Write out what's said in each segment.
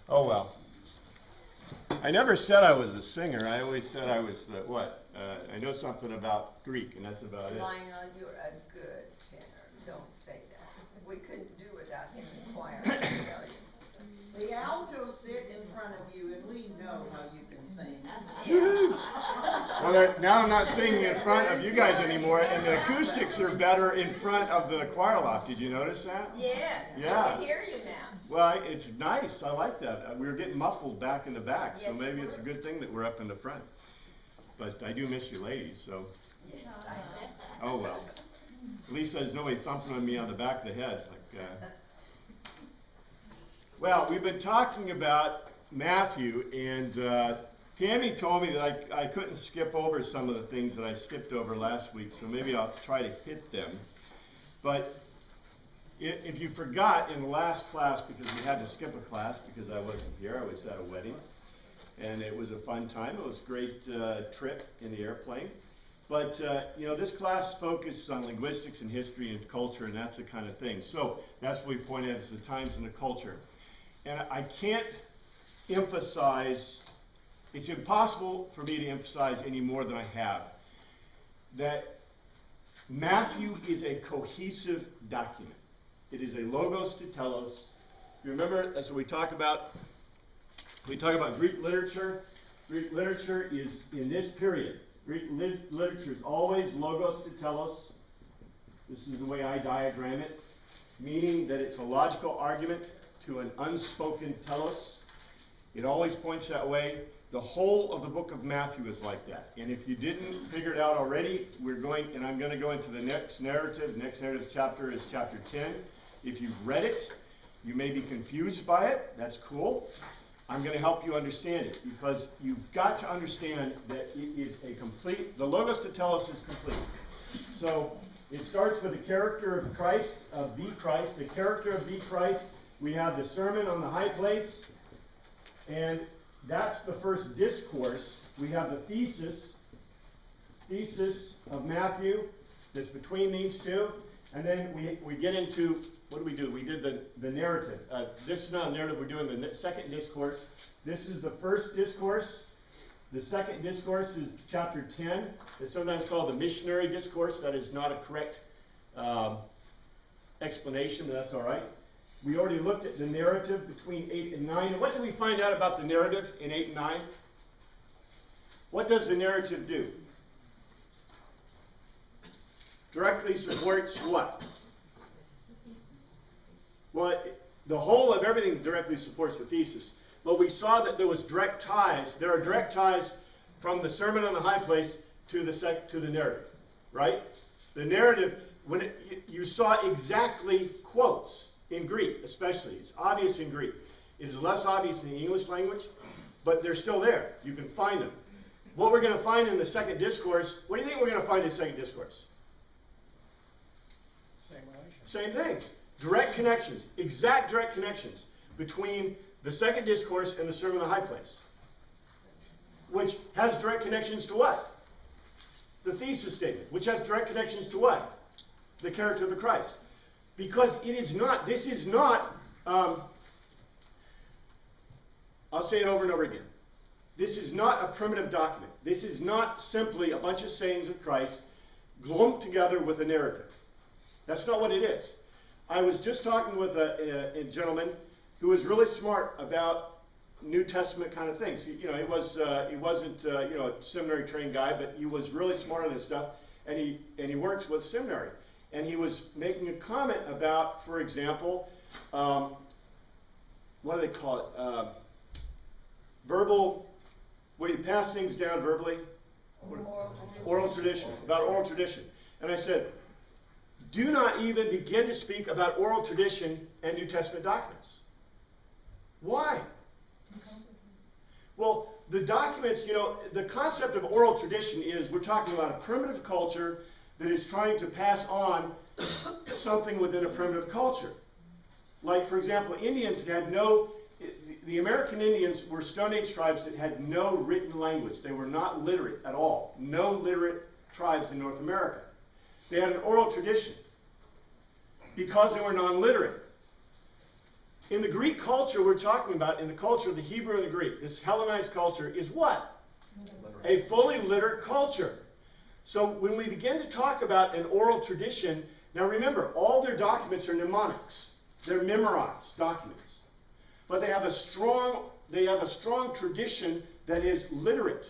Oh well. I never said I was a singer. I always said I was the what? I know something about Greek, and that's about it. Lionel, you're a good tenor. Don't say that. We couldn't do without him in the choir, I tell you. The altos sit in front of you, and we know how you can sing. Yeah. Well, now I'm not singing in front of you guys anymore, and the acoustics are better in front of the choir loft. Did you notice that? Yes. Yeah. I can hear you now. Well, it's nice. I like that. We were getting muffled back in the back, so Yes, we maybe it's a were. good thing that we're up in the front. But I do miss you ladies, so Yes, I know. oh well. At least there's nobody thumping on me on the back of the head. Well, we've been talking about Matthew, and Tammy told me that I couldn't skip over some of the things that I skipped over last week, so maybe I'll try to hit them. But if you forgot in the last class, because we had to skip a class because I wasn't here, I was at a wedding, and it was a fun time. It was a great trip in the airplane. But, you know, this class focuses on linguistics and history and culture, and that's the kind of thing. So that's what we point at as the times and the culture. And I can't emphasize, it's impossible for me to emphasize any more than I have, that Matthew is a cohesive document. It is a logos to telos. You remember, as we talk about Greek literature. Greek literature is in this period. Greek literature is always logos to telos. This is the way I diagram it, meaning that it's a logical argument to an unspoken telos. It always points that way. The whole of the book of Matthew is like that. And if you didn't figure it out already, I'm going to go into the next narrative. The next narrative chapter is chapter 10. If you've read it, you may be confused by it. That's cool. I'm going to help you understand it, because you've got to understand that it is a complete, the logos to telos is complete. So it starts with the character of Christ, of the Christ. The character of the Christ, we have the Sermon on the High Place, and that's the first discourse. We have the thesis of Matthew that's between these two. And then we get into, what do? We did the narrative. This is not a narrative, we're doing the second discourse. This is the first discourse. The second discourse is chapter 10. It's sometimes called the missionary discourse. That is not a correct explanation, but that's all right. We already looked at the narrative between 8 and 9. And what did we find out about the narrative in 8 and 9? What does the narrative do? Directly supports what? Well, the whole of everything directly supports the thesis. But we saw that there was direct ties. There are direct ties from the Sermon on the High Place to the narrative, right? The narrative, you saw exactly quotes in Greek, especially. It's obvious in Greek. It is less obvious in the English language, but they're still there. You can find them. What we're going to find in the second discourse, what do you think we're going to find in the second discourse? Same thing. Direct connections, exact direct connections between the second discourse and the Sermon on the High Place, which has direct connections to what? The thesis statement, which has direct connections to what? The character of the Christ. Because this is not, I'll say it over and over again. This is not a primitive document. This is not simply a bunch of sayings of Christ lumped together with a narrative. That's not what it is. I was just talking with a gentleman who was really smart about New Testament kind of things. He wasn't a seminary trained guy, but he was really smart on this stuff, and he works with seminary. And he was making a comment about, for example, what do they call it? Verbal, where you pass things down verbally. Oral tradition. About oral tradition. And I said, do not even begin to speak about oral tradition and New Testament documents. Why? Well, the documents, the concept of oral tradition is we're talking about a primitive culture that is trying to pass on something within a primitive culture. Like, for example, Indians had the American Indians were Stone Age tribes that had no written language. They were not literate at all. No literate tribes in North America. They had an oral tradition because they were non-literate. In the Greek culture we're talking about, in the culture of the Hebrew and the Greek, this Hellenized culture is what? A fully literate culture. So when we begin to talk about an oral tradition, now remember, all their documents are mnemonics. They're memorized documents. But they have a strong tradition that is literate.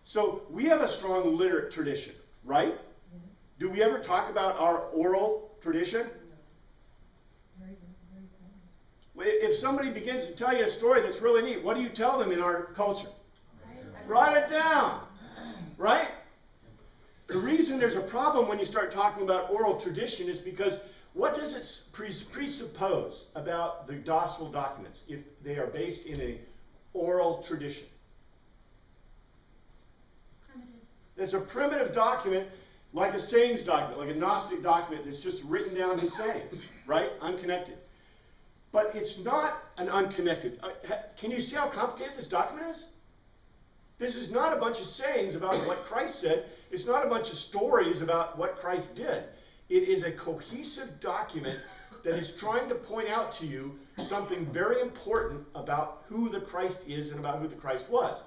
So we have a strong literate tradition, right? Do we ever talk about our oral tradition? If somebody begins to tell you a story that's really neat, what do you tell them in our culture? Write it down, right? The reason there's a problem when you start talking about oral tradition is because what does it presuppose about the gospel documents if they are based in an oral tradition? It's a primitive document, like a sayings document, like a Gnostic document that's just written down in sayings, right? Unconnected. But it's not an unconnected. Can you see how complicated this document is? This is not a bunch of sayings about what Christ said. It's not a bunch of stories about what Christ did. It is a cohesive document that is trying to point out to you something very important about who the Christ is and about who the Christ was.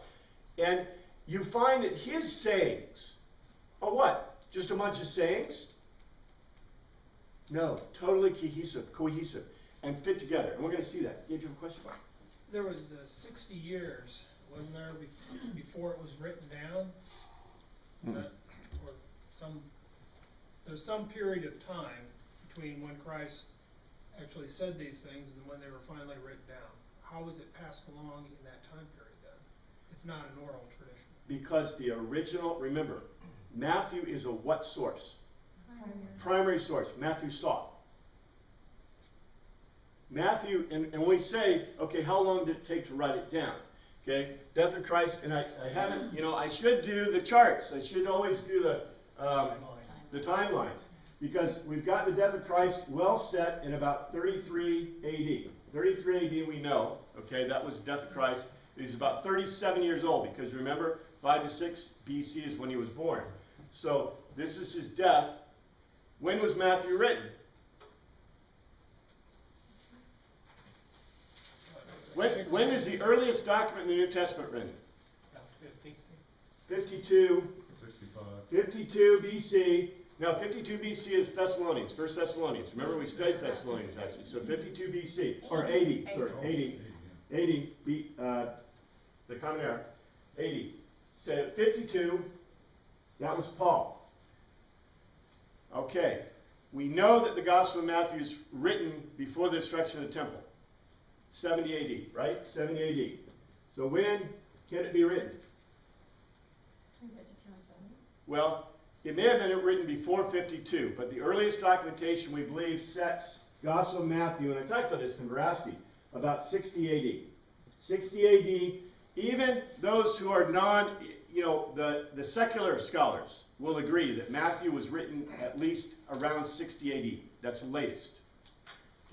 And you find that his sayings are what? Just a bunch of sayings? No, totally cohesive, and fit together. And we're going to see that. Did you have a question? There was 60 years, wasn't there, before it was written down? Or there's some period of time between when Christ actually said these things and when they were finally written down. How was it passed along in that time period then, if not an oral tradition? Because the original, remember, Matthew is a what source? Primary source. Matthew saw. Matthew, and when we say, okay, how long did it take to write it down? Okay, death of Christ, and I haven't, I should do the charts. I should always do the timelines. Because we've got the death of Christ well set in about 33 AD. 33 AD we know, okay, that was the death of Christ. He's about 37 years old, because remember, 5 to 6 BC is when he was born. So this is his death. When was Matthew written? When is the earliest document in the New Testament written? 52. 65. 52 BC. Now 52 BC is Thessalonians, 1 Thessalonians. Remember we studied Thessalonians actually. So 52 BC, or 80, sorry, 80, the Common Era, 80. So 52, that was Paul. Okay, we know that the Gospel of Matthew is written before the destruction of the temple. 70 AD, right? 70 AD. So when can it be written? Well, it may have been written before 52, but the earliest documentation we believe sets Gospel of Matthew, and I talked about this in Veracity, about 60 AD. 60 AD, even those who are the secular scholars will agree that Matthew was written at least around 60 AD. That's the latest.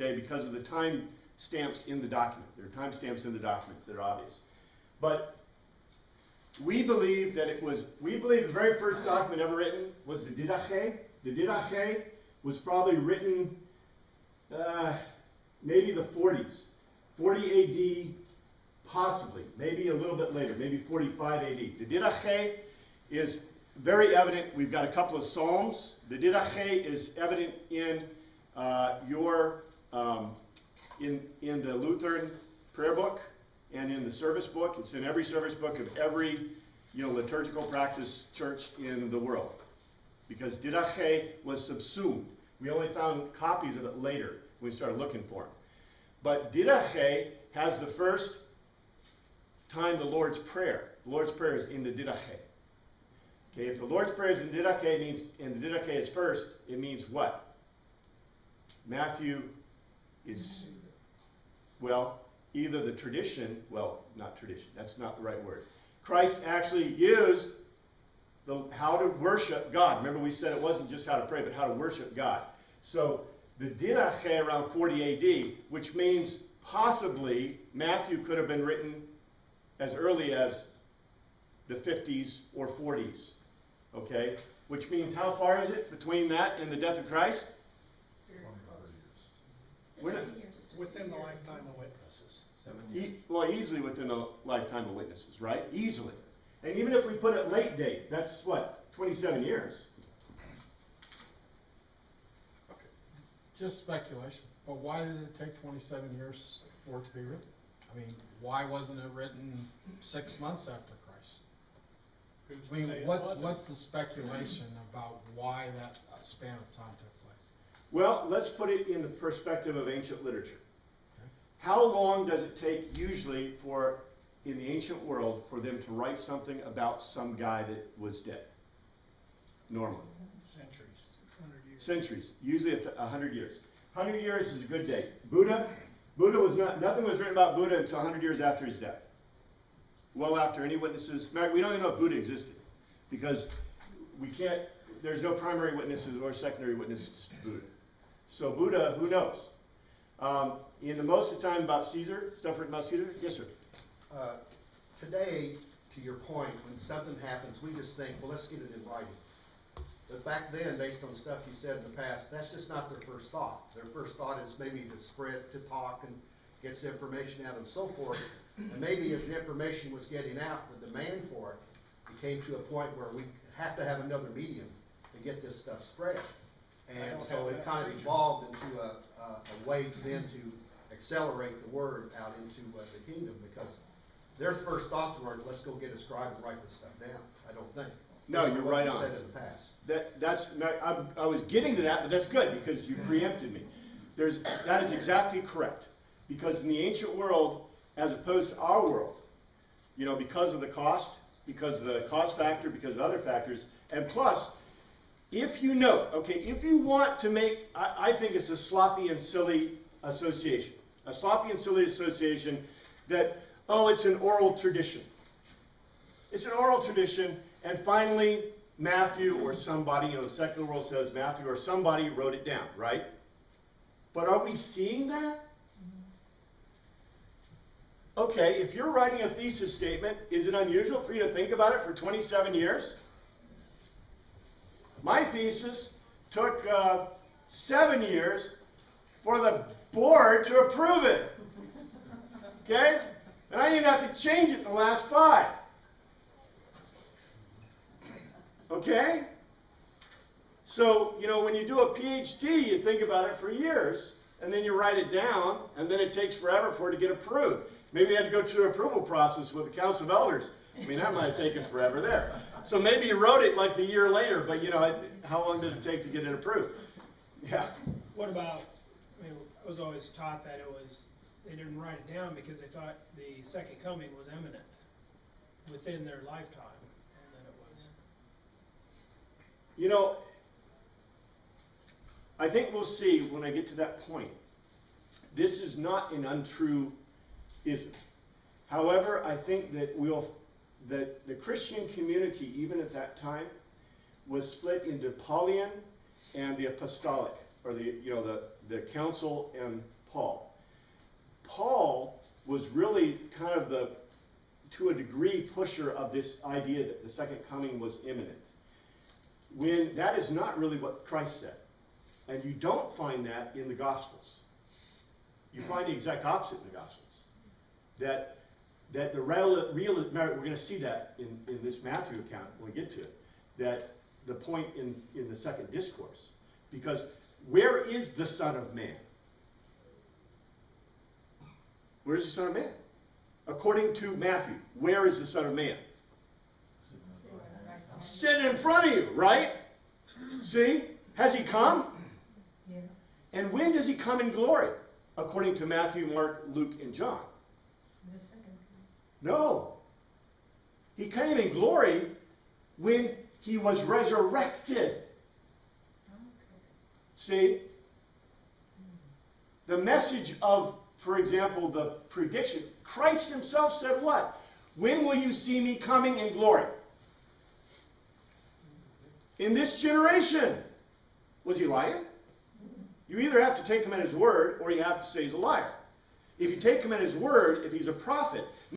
Okay, because of the time stamps in the document. There are time stamps in the document that are obvious. But we believe the very first document ever written was the Didache. The Didache was probably written maybe the 40s. 40 AD, possibly. Maybe a little bit later, maybe 45 AD. The Didache is very evident. We've got a couple of Psalms. The Didache is evident in in the Lutheran prayer book and in the service book. It's in every service book of every liturgical practice church in the world. Because Didache was subsumed. We only found copies of it later when we started looking for them. But Didache has the first time the Lord's Prayer. The Lord's Prayer is in the Didache. Okay, if the Lord's Prayer is in Didache, and the Didache is first, it means what? Matthew is, either the tradition, not tradition, that's not the right word. Christ actually used how to worship God. Remember we said it wasn't just how to pray, but how to worship God. So the Didache around 40 AD, which means possibly Matthew could have been written as early as the 50s or 40s. Okay? Which means how far is it between that and the death of Christ? 25 years. We're not, Within the lifetime of witnesses. Well, easily within a lifetime of witnesses, right? Easily. And even if we put it late date, that's what, 27 years. Just speculation, but why did it take 27 years for it to be written? I mean, why wasn't it written 6 months after Christ? Who's I mean, to say it what's wasn't? the speculation about why that span of time took place? Well, let's put it in the perspective of ancient literature. Okay. How long does it take usually for, in the ancient world, for them to write something about some guy that was dead? Normally. Centuries, 100 years. Centuries, usually 100 years. 100 years is a good date. Buddha was not, nothing was written about Buddha until 100 years after his death. Well after any witnesses, we don't even know if Buddha existed, because we can't, there's no primary witnesses or secondary witnesses to Buddha. So Buddha, who knows? In the most of the time about Caesar, stuff written about Caesar, yes sir? Today, to your point, when something happens, we just think, well, let's get it in writing. But back then, based on stuff you said in the past, that's just not their first thought. Their first thought is maybe to spread, to talk, and get some information out and so forth. And maybe as the information was getting out, the demand for it came to a point where we have to have another medium to get this stuff spread. And so it kind of evolved into a way then to accelerate the word out into the kingdom, because their first thoughts weren't, let's go get a scribe and write this stuff down. I don't think. No, Based on you're what right you on. said in the past. I was getting to that, but that's good because you preempted me. That is exactly correct. Because in the ancient world, as opposed to our world, you know, because of the cost factor, because of other factors, and plus, if you know, okay, if you want to make, I think it's a sloppy and silly association. A sloppy and silly association that, oh, it's an oral tradition. It's an oral tradition, and finally, Matthew or somebody, you know, the secular world says Matthew or somebody wrote it down, right? But are we seeing that? Okay, if you're writing a thesis statement, is it unusual for you to think about it for 27 years? My thesis took 7 years for the board to approve it. Okay? And I didn't have to change it in the last 5. Okay? So, you know, when you do a PhD, you think about it for years, and then you write it down, and then it takes forever for it to get approved. Maybe they had to go through the approval process with the Council of Elders. I mean, that might have taken forever there. So maybe you wrote it like a year later, but, you know, how long did it take to get it approved? Yeah. What about, I mean, I was always taught that they didn't write it down because they thought the second coming was imminent within their lifetime, and then it was. You know, I think we'll see when I get to that point. This is not an untrue ism. However, I think that the Christian community, even at that time, was split into Paulian and the apostolic, or the council and Paul. Paul was really kind of to a degree, pusher of this idea that the second coming was imminent. When that is not really what Christ said. And you don't find that in the Gospels. You find the exact opposite in the Gospels. That the real we're going to see that in this Matthew account when we get to it, that the point in the second discourse. Because where is the Son of Man? Where's the Son of Man? According to Matthew, where is the Son of Man? Sitting in front of you, right? See? Has he come? Yeah. And when does he come in glory? According to Matthew, Mark, Luke, and John. The second. No. He came in glory when he was resurrected. See? The message of, for example, the prediction, Christ himself said what? When will you see me coming in glory? In this generation. Was he lying? You either have to take him at his word or you have to say he's a liar. If you take him at his word, if he's a prophet,